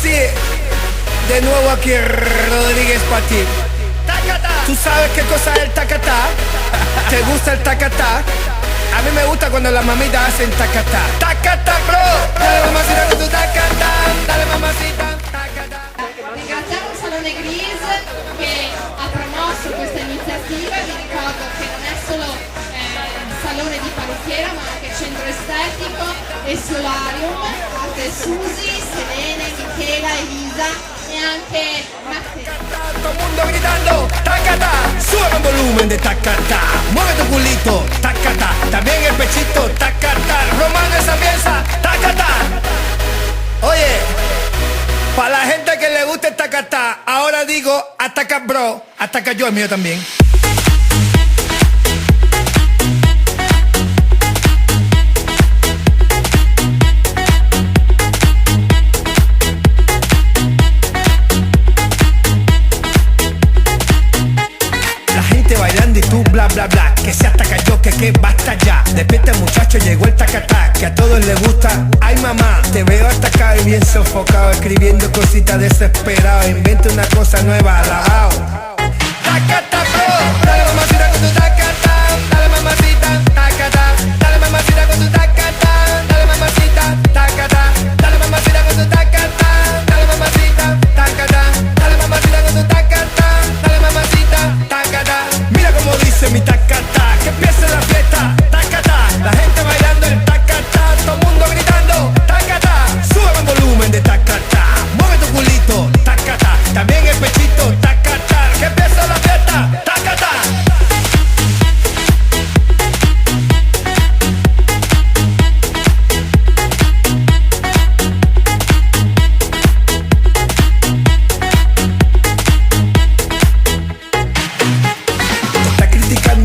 sí, de nuevo aquí Rodríguez pa' ti. ¿Tú sabes qué cosa es el tacatá? ¿Te gusta el tacatá? A mí me gusta cuando las mamitas hacen tacatá. Tacatá, bro. Dale mamacita con tu tacatá. Dale mamacita, tacatá. Ringraziamo il Salone Gris che ha promosso questa iniziativa. Vi ricordo che non è solo salone di parrucchiera ma anche centro estetico e solarium. Arte Susi, Selene, Michela, Elisa e anche Matteo. Todo el mundo gritando tacatá. Sube el volumen de tacatá. Mueve tu culito, tacatá. También el pechito, tacatá. Romano esa pieza, tacatá. Oye, para la gente que le gusta el tacatá, ahora digo ataca bro, ataca yo, el mío también. Bailando y tú bla bla bla, que se ataca yo, que basta ya. Despierta muchacho, llegó el tacatá, que a todos les gusta. Ay mamá, te veo atacado y bien sofocado, escribiendo cositas desesperado. Inventa una cosa nueva, alabao. Tacatá bro, dale mamacita con tu tacatá. Dale mamacita, tacatá. Dale mamacita con tu tacatá. Dale mamacita, tacatá. Dale mamacita con tu tacatá. Dale mamacita, tacatá. Dale mamacita con tu tacatá. Dale mamacita, tacatá. Mira como dice mi tacatá, que empiece la fiesta, tacatá. La gente bailando el tacatá, todo el mundo gritando, tacatá. Sube el volumen de tacatá, mueve tu culito, tacatá. También el pechito, tacatá. Que empiece la fiesta, tacatá.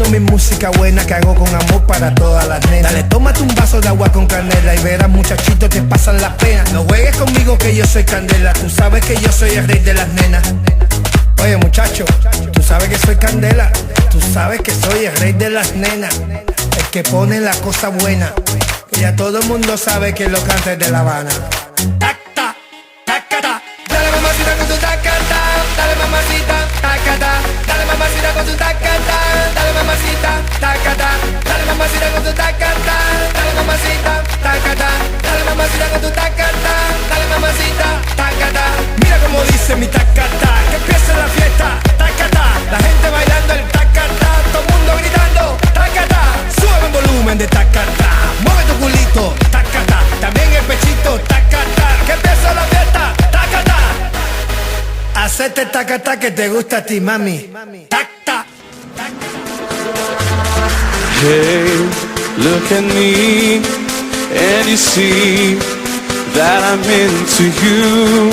Mi música buena que hago con amor para todas las nenas. Dale, tómate un vaso de agua con canela y verás muchachitos que pasan las penas. No juegues conmigo que yo soy candela, tú sabes que yo soy el rey de las nenas. Oye muchacho, tú sabes que soy candela, tú sabes que soy el rey de las nenas. El que pone la cosa buena, que ya todo el mundo sabe que lo canta es de La Habana. Tacta, tacata, dale mamacita con tu tacata, dale mamacita, tacata, dale mamacita con tu tacata. Dale mamacita, tacata, dale mamacita con tu tacata, dale mamacita, tacata, dale mamacita con tu tacata, dale mamacita, tacata. Mira como dice mi tacata, que empiece la fiesta, tacata. La gente bailando el tacata, todo el mundo gritando, tacata. Sube el volumen de tacata, mueve tu culito, tacata. También el pechito, tacata. Que empiece la fiesta, tacata. Hacete tacata que te gusta a ti, mami. Tacta. Hey, look at me, and you see that I'm into you.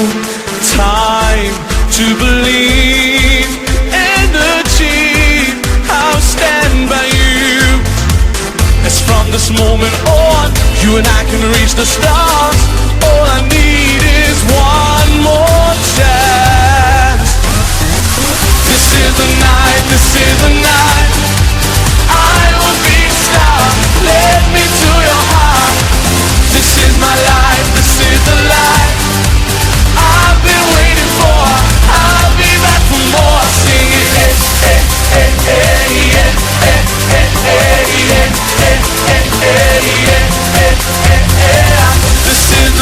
Time to believe and achieve. I'll stand by you. As from this moment on, you and I can reach the stars. All I need is one more chance. This is the night, this is the night. I'm a big star, let me to your heart. This is my life, this is the life I've been waiting for. I'll be back for more. Sing it, hey, hey, hey, hey, yeah, hey, hey, hey, yeah, hey, hey, hey, yeah, hey, hey, hey. This is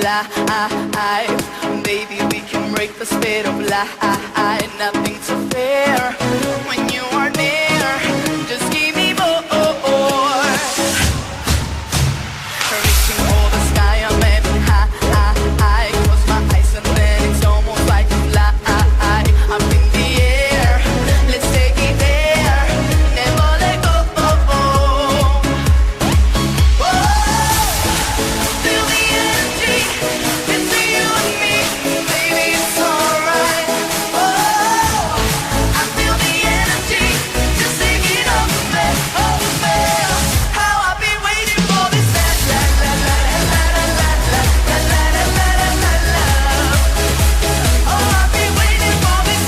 life. Baby, we can break the speed of light. Nothing to fear when you are near. Just give me more. Reaching for the sky, I'm aiming high. Close my eyes and then it's almost like a fly. Up in the air, let's take it there. Never let go. Feel the energy between you and me, baby, it's alright. I feel the energy just taking over me. How I've been waiting for this. Oh, I've been waiting for this.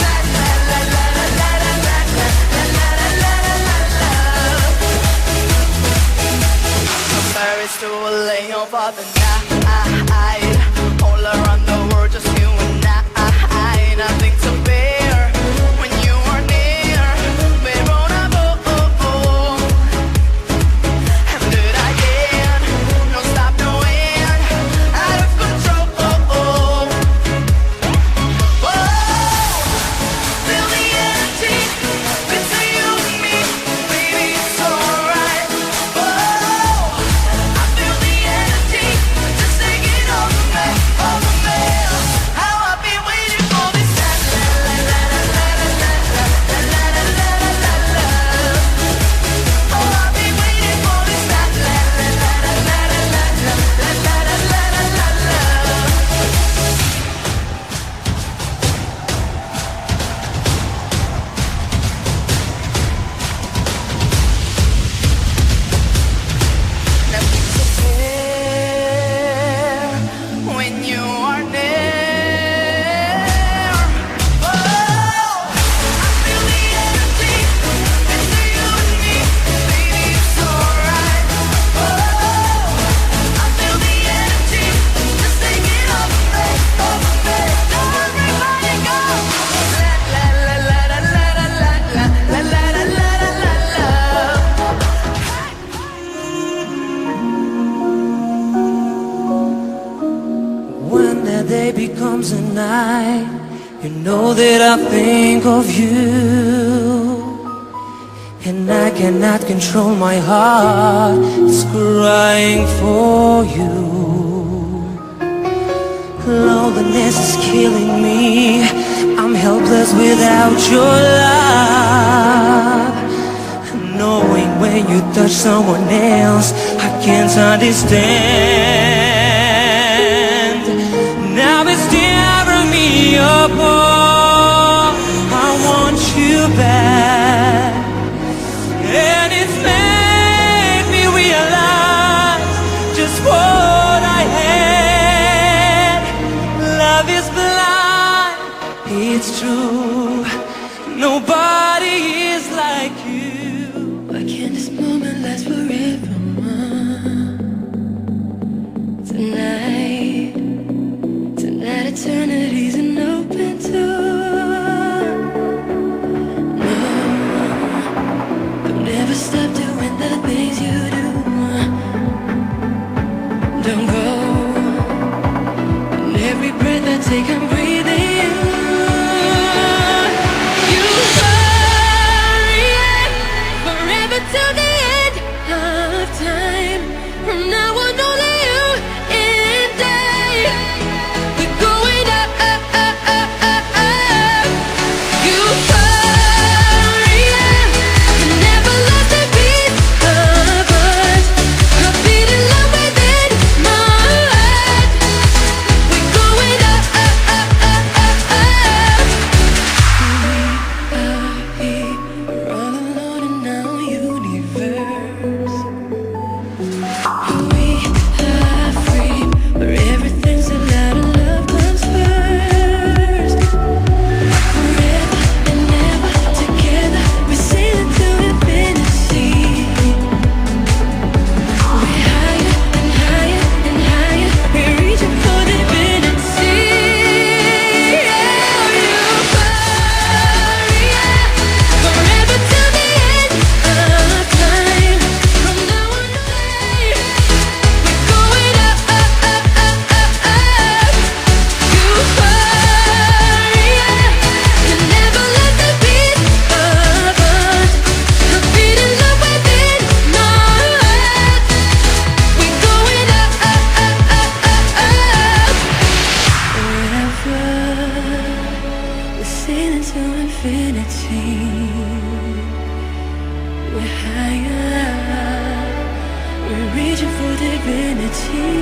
From Paris to LA over the night, all around the world, just you and I. Nothing to bear when you are near. We're on a boat, and good again. No stop, no end, out of control. Feel the energy between you and me, baby, it's alright. I feel the energy just taking over me. How I've been waiting for this. Oh, I've been waiting for this. Nothing to fear when you are near. Oh, I feel the energy between you and me, baby, it's alright. Oh, I feel the energy just taking over me. Now everybody go. La la la la la la la la la la la la la la. When that day becomes a night, you know that I think of you. And I cannot control my heart, it's crying for you. Loneliness is killing me, I'm helpless without your love. Knowing when you touch someone else, I can't understand. Now it's tearing me apart, I want you back. And it's made me realize just what I had. Love is blind, it's true. Nobody is like you. Why can't this moment last forever? Tonight eternity's an open door. No, I'll never stop doing the things you do. Don't go. And every breath I take, I'm breathing you. You hurry forever till the end of time. From now on, only you and I. We're going up. You hurry, I never lost a beat of us. You're beating love within my tears.